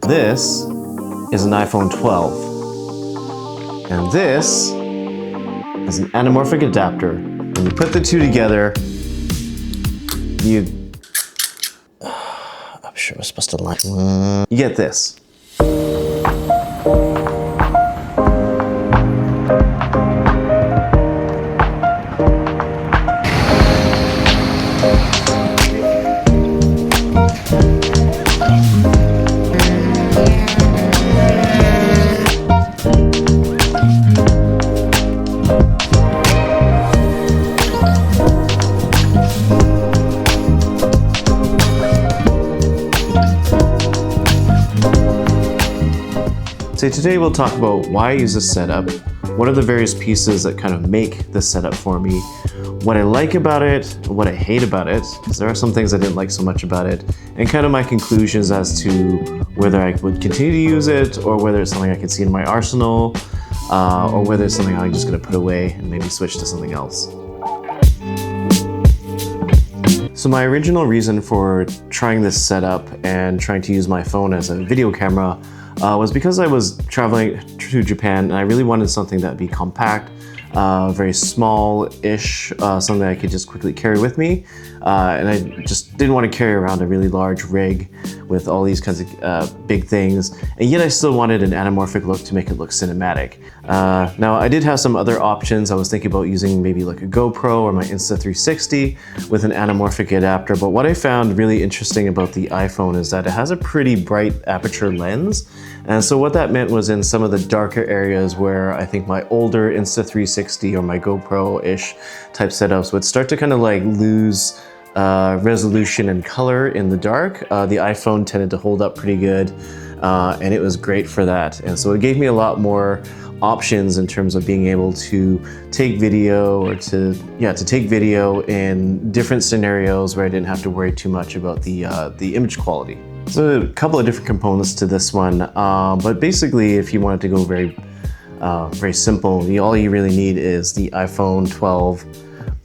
This is an iPhone 12. And this is an anamorphic adapter. When you put the two together, I'm sure I'm supposed to line. You get this. So today we'll talk about why I use this setup, what are the various pieces that kind of make this setup for me, what I like about it, what I hate about it, because there are some things I didn't like so much about it, and kind of my conclusions as to whether I would continue to use it or whether it's something I could see in my arsenal, or whether it's something I'm just going to put away and maybe switch to something else. So my original reason for trying this setup and trying to use my phone as a video camera was because I was traveling to Japan and I really wanted something that would be compact, very small-ish, something I could just quickly carry with me. And I just didn't want to carry around a really large rig with all these kinds of big things. And yet I still wanted an anamorphic look to make it look cinematic. Now I did have some other options. I was thinking about using maybe like a GoPro or my Insta360 with an anamorphic adapter. But what I found really interesting about the iPhone is that it has a pretty bright aperture lens. And so what that meant was in some of the darker areas where I think my older Insta360 or my GoPro-ish type setups would start to kind of like lose resolution and color in the dark, the iPhone tended to hold up pretty good, and it was great for that. And so it gave me a lot more options in terms of being able to take video or to take video in different scenarios where I didn't have to worry too much about the image quality. So a couple of different components to this one, but basically if you wanted to go very simple, all you really need is the iPhone 12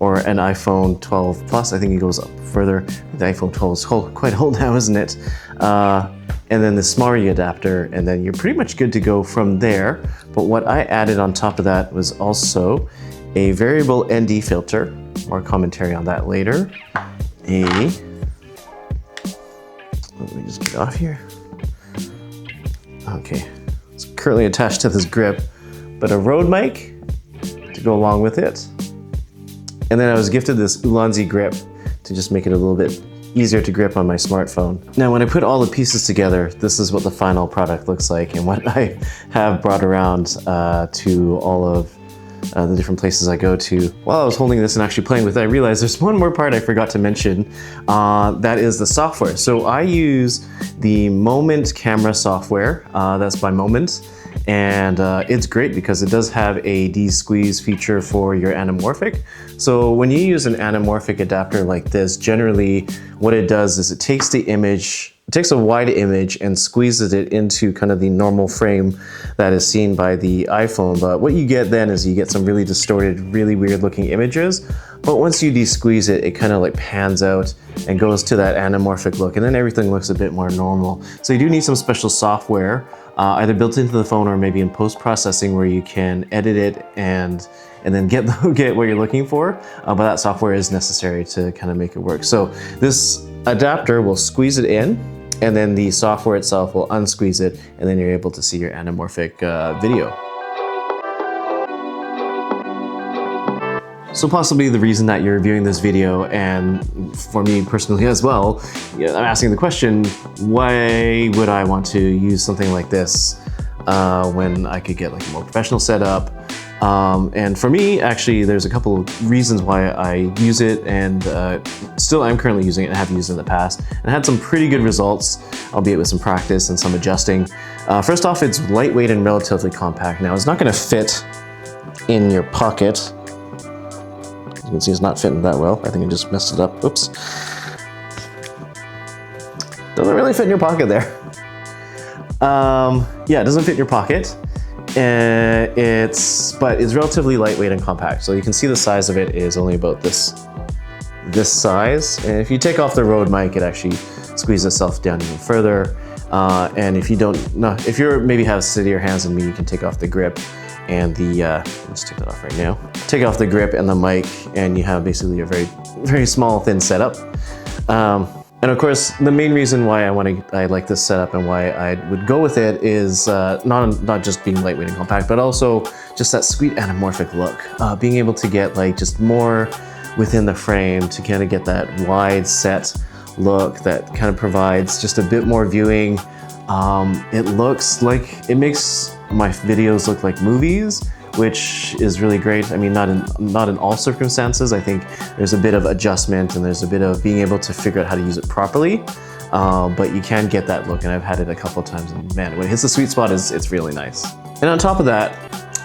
or an iPhone 12 Plus. I think it goes up further. The iPhone 12 is quite old now, isn't it? And then the SMARI adapter, and then you're pretty much good to go from there. But what I added on top of that was also a variable ND filter. More commentary on that later. Let me just get off here. Okay, it's currently attached to this grip, but a Rode mic to go along with it. And then I was gifted this Ulanzi grip to just make it a little bit easier to grip on my smartphone. Now, when I put all the pieces together, this is what the final product looks like and what I have brought around to all of the different places I go to. While I was holding this and actually playing with it, I realized there's one more part I forgot to mention. That is the software. So I use the Moment camera software. That's by Moment. And it's great because it does have a de-squeeze feature for your anamorphic. So when you use an anamorphic adapter like this, generally what it does is it takes the image, it takes a wide image and squeezes it into kind of the normal frame that is seen by the iPhone. But what you get then is you get some really distorted, really weird looking images. But once you de-squeeze it, it kind of like pans out and goes to that anamorphic look, and then everything looks a bit more normal. So you do need some special software, either built into the phone or maybe in post-processing where you can edit it and then get what you're looking for. But that software is necessary to kind of make it work. So this adapter will squeeze it in, and then the software itself will unsqueeze it, and then you're able to see your anamorphic video. So possibly the reason that you're viewing this video, and for me personally as well, I'm asking the question, why would I want to use something like this when I could get like a more professional setup? And for me, actually, there's a couple of reasons why I use it, and still I'm currently using it and have used it in the past, and had some pretty good results, albeit with some practice and some adjusting. First off, it's lightweight and relatively compact. Now, it's not going to fit in your pocket. You can see it's not fitting that well. I think I just messed it up. Oops. Doesn't really fit in your pocket there. Yeah, it doesn't fit in your pocket. But it's relatively lightweight and compact. So you can see the size of it is only about this size. And if you take off the Rode mic, it actually squeezes itself down even further. And if you don't, no, if you're maybe have steadier hands than me, you can take off the grip and the, let's take that off right now. Take off the grip and the mic, and you have basically a very small, thin setup. And of course, the main reason why I like this setup and why I would go with it is not just being lightweight and compact, but also just that sweet anamorphic look. Being able to get like just more within the frame to kind of get that wide set look that kind of provides just a bit more viewing. It looks like, it makes my videos look like movies, which is really great. I mean, not in all circumstances. I think there's a bit of adjustment and there's a bit of being able to figure out how to use it properly. But you can get that look, and I've had it a couple of times, and man, when it hits the sweet spot, it's really nice. And on top of that,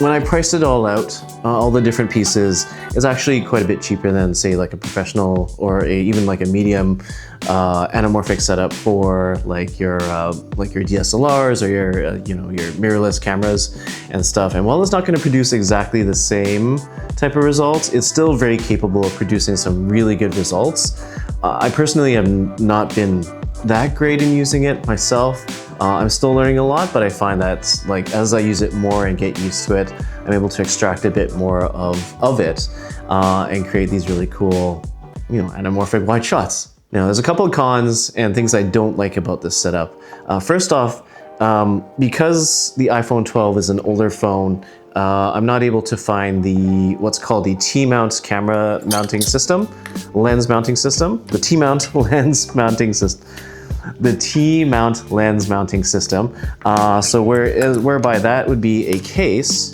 when I priced it all out, all the different pieces, it's actually quite a bit cheaper than, say, like a professional or even like a medium anamorphic setup for like your DSLRs or your your mirrorless cameras and stuff. And while it's not going to produce exactly the same type of results, it's still very capable of producing some really good results. I personally have not been that great in using it myself. I'm still learning a lot, but I find that like as I use it more and get used to it, I'm able to extract a bit more of it and create these really cool, anamorphic wide shots. Now, there's a couple of cons and things I don't like about this setup. First off, because the iPhone 12 is an older phone, I'm not able to find what's called the T-mount camera mounting system, lens mounting system, the T-mount lens mounting system. The T-mount lens mounting system. So whereby that would be a case,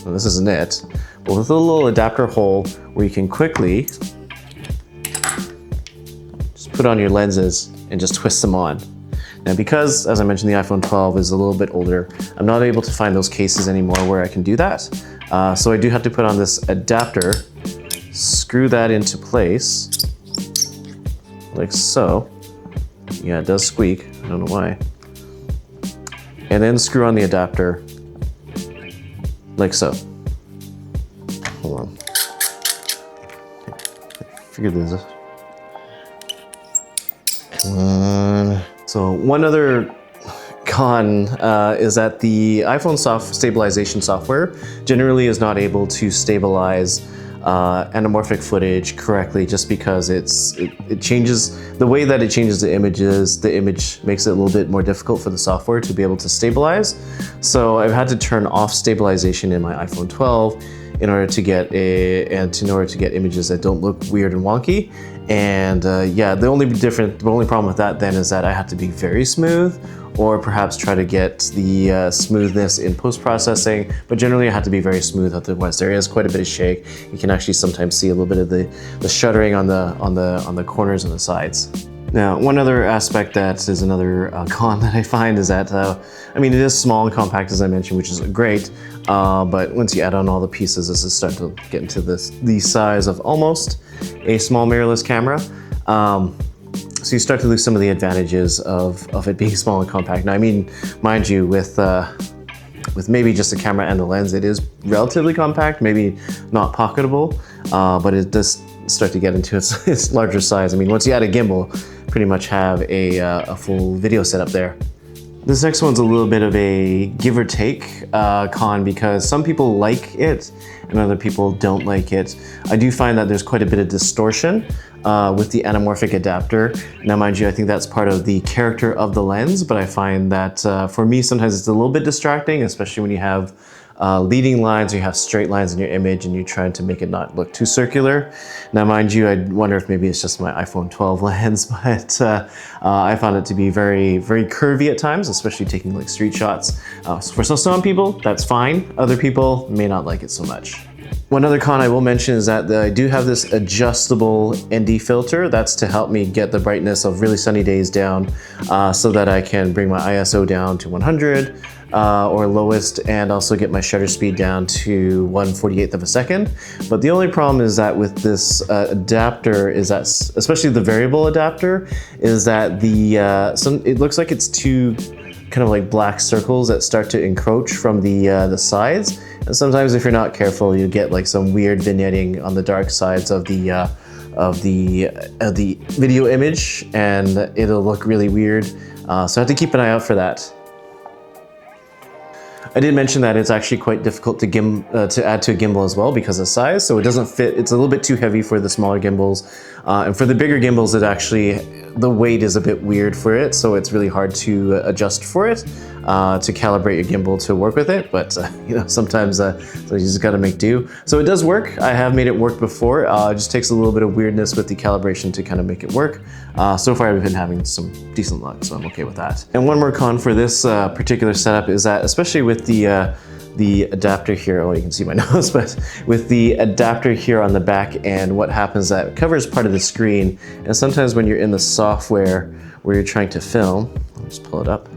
well, this isn't it, but with a little adapter hole where you can quickly just put on your lenses and just twist them on. Now, because, as I mentioned, the iPhone 12 is a little bit older, I'm not able to find those cases anymore where I can do that. So I do have to put on this adapter, screw that into place, like so. Yeah, it does squeak, I don't know why. And then screw on the adapter, like so. Hold on. Figure this out. So one other con is that the iPhone stabilization software generally is not able to stabilize anamorphic footage correctly, just because it changes the way that it changes the images. The image makes it a little bit more difficult for the software to be able to stabilize. So I've had to turn off stabilization in my iPhone 12 in order to get images that don't look weird and wonky. And yeah, the only problem with that then is that I have to be very smooth, or perhaps try to get the smoothness in post-processing, but generally I have to be very smooth, otherwise there is quite a bit of shake. You can actually sometimes see a little bit of the shuddering on the corners and the sides. Now, one other aspect that is another con that I find is that, I mean, it is small and compact, as I mentioned, which is great, but once you add on all the pieces, this is starting to get into the size of almost a small mirrorless camera. So you start to lose some of the advantages of it being small and compact. Now, I mean, mind you, with maybe just the camera and the lens, it is relatively compact, maybe not pocketable, but it does start to get into its larger size. I mean, once you add a gimbal, pretty much have a full video setup there. This next one's a little bit of a give or take con, because some people like it and other people don't like it. I do find that there's quite a bit of distortion with the anamorphic adapter. Now, mind you, I think that's part of the character of the lens, but I find that for me, sometimes it's a little bit distracting, especially when you have leading lines, or you have straight lines in your image and you're trying to make it not look too circular. Now, mind you, I wonder if maybe it's just my iPhone 12 lens, but I found it to be very, very curvy at times, especially taking like street shots. So for some people, that's fine. Other people may not like it so much. One other con I will mention is that I do have this adjustable ND filter. That's to help me get the brightness of really sunny days down, so that I can bring my ISO down to 100 or lowest, and also get my shutter speed down to 1/48th of a second. But the only problem is that with this adapter is that, especially the variable adapter, is that it looks like it's two kind of like black circles that start to encroach from the sides. And sometimes if you're not careful, you get like some weird vignetting on the dark sides of the video image, and it'll look really weird. So I have to keep an eye out for that. I did mention that it's actually quite difficult to add to a gimbal as well because of size, so it doesn't fit. It's a little bit too heavy for the smaller gimbals, and for the bigger gimbals, the weight is a bit weird for it, so it's really hard to adjust for it, to calibrate your gimbal to work with it. But you know, sometimes so you just got to make do. So it does work. I have made it work before. It just takes a little bit of weirdness with the calibration to kind of make it work. So far, I've been having some decent luck, so I'm okay with that. And one more con for this particular setup is that, especially with the adapter here, oh, you can see my nose, but with the adapter here on the back end, what happens is that it covers part of the screen, and sometimes when you're in the software where you're trying to film, I'll just pull it up,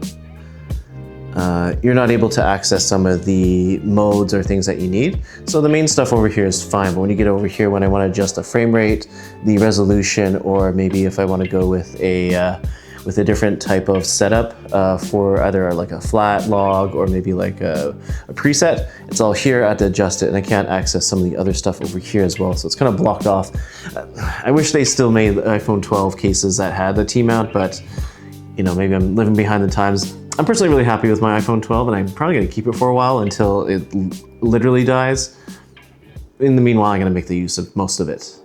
you're not able to access some of the modes or things that you need. So the main stuff over here is fine, but when you get over here, when I want to adjust the frame rate, the resolution, or maybe if I want to go with a different type of setup for either like a flat log or maybe like a preset, it's all here. I have to adjust it, and I can't access some of the other stuff over here as well, so it's kind of blocked off. I wish they still made the iPhone 12 cases that had the T-mount, but you know, maybe I'm living behind the times. I'm personally really happy with my iPhone 12, and I'm probably gonna keep it for a while until it literally dies. In the meanwhile, I'm gonna make the use of most of it.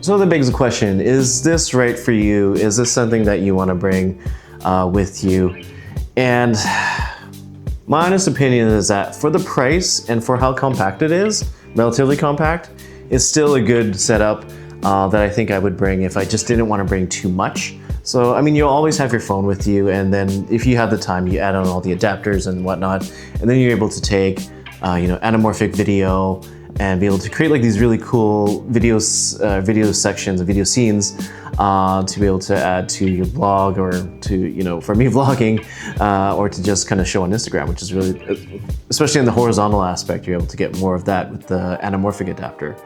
So that begs the question, is this right for you? Is this something that you want to bring with you? And my honest opinion is that for the price and for how compact it is, relatively compact, it's still a good setup that I think I would bring if I just didn't want to bring too much. So, I mean, you'll always have your phone with you, and then if you have the time, you add on all the adapters and whatnot, and then you're able to take, you know, anamorphic video, and be able to create like these really cool video sections, video scenes, to be able to add to your blog, or to, you know, for me vlogging, or to just kind of show on Instagram, which is really, especially in the horizontal aspect, you're able to get more of that with the anamorphic adapter.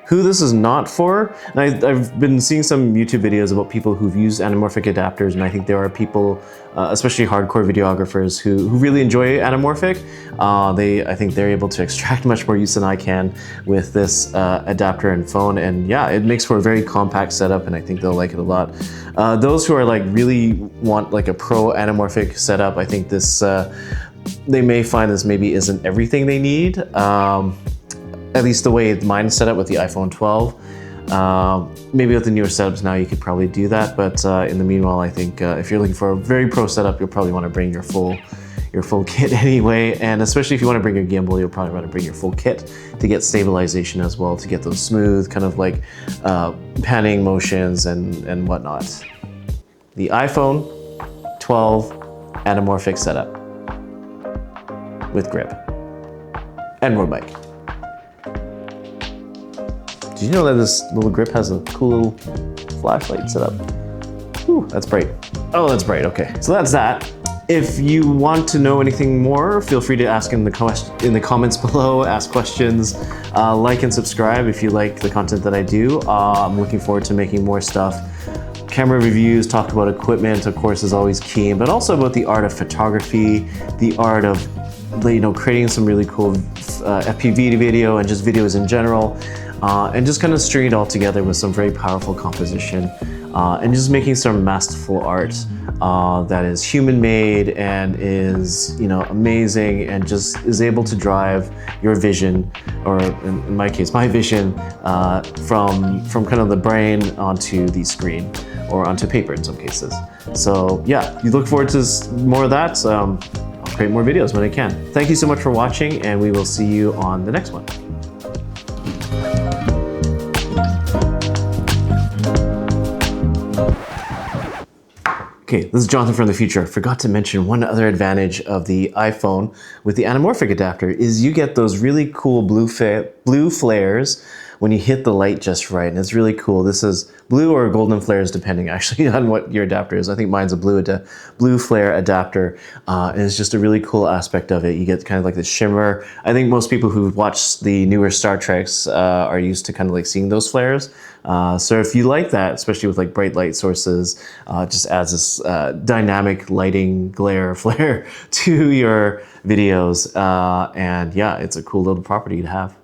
Who this is not for, and I've been seeing some YouTube videos about people who've used anamorphic adapters, and I think there are people, especially hardcore videographers, who really enjoy anamorphic. I think they're able to extract much more use than I can with this adapter and phone, and yeah, it makes for a very compact setup, and I think they'll like it a lot. Those who are like really want like a pro anamorphic setup, I think this, they may find this maybe isn't everything they need. At least the way mine's set up with the iPhone 12. Maybe with the newer setups now you could probably do that, but in the meanwhile, I think if you're looking for a very pro setup, you'll probably want to bring your full kit anyway, and especially if you want to bring your gimbal, you'll probably want to bring your full kit to get stabilization as well, to get those smooth kind of like panning motions and whatnot. The iPhone 12 anamorphic setup with grip and road mic. Did you know that this little grip has a cool little flashlight set up? Ooh, that's bright. Oh, that's bright, okay. So that's that. If you want to know anything more, feel free to ask in the comments below, ask questions, like and subscribe if you like the content that I do. I'm looking forward to making more stuff. Camera reviews, talk about equipment, of course, is always key, but also about the art of photography, the art of, you know, creating some really cool FPV video and just videos in general. And just kind of string it all together with some very powerful composition, and just making some masterful art that is human-made and is, you know, amazing, and just is able to drive your vision, or in my case, my vision, from kind of the brain onto the screen, or onto paper in some cases. So yeah, you look forward to more of that. I'll create more videos when I can. Thank you so much for watching, and we will see you on the next one. Okay, this is Jonathan from the future. I forgot to mention one other advantage of the iPhone with the anamorphic adapter is you get those really cool blue flares when you hit the light just right, and it's really cool. This is blue or golden flares, depending actually on what your adapter is. I think mine's a blue flare adapter, and it's just a really cool aspect of it. You get kind of like the shimmer. I think most people who watch the newer Star Treks are used to kind of like seeing those flares. So if you like that, especially with like bright light sources, just adds this dynamic lighting glare flare to your videos, and yeah, it's a cool little property to have.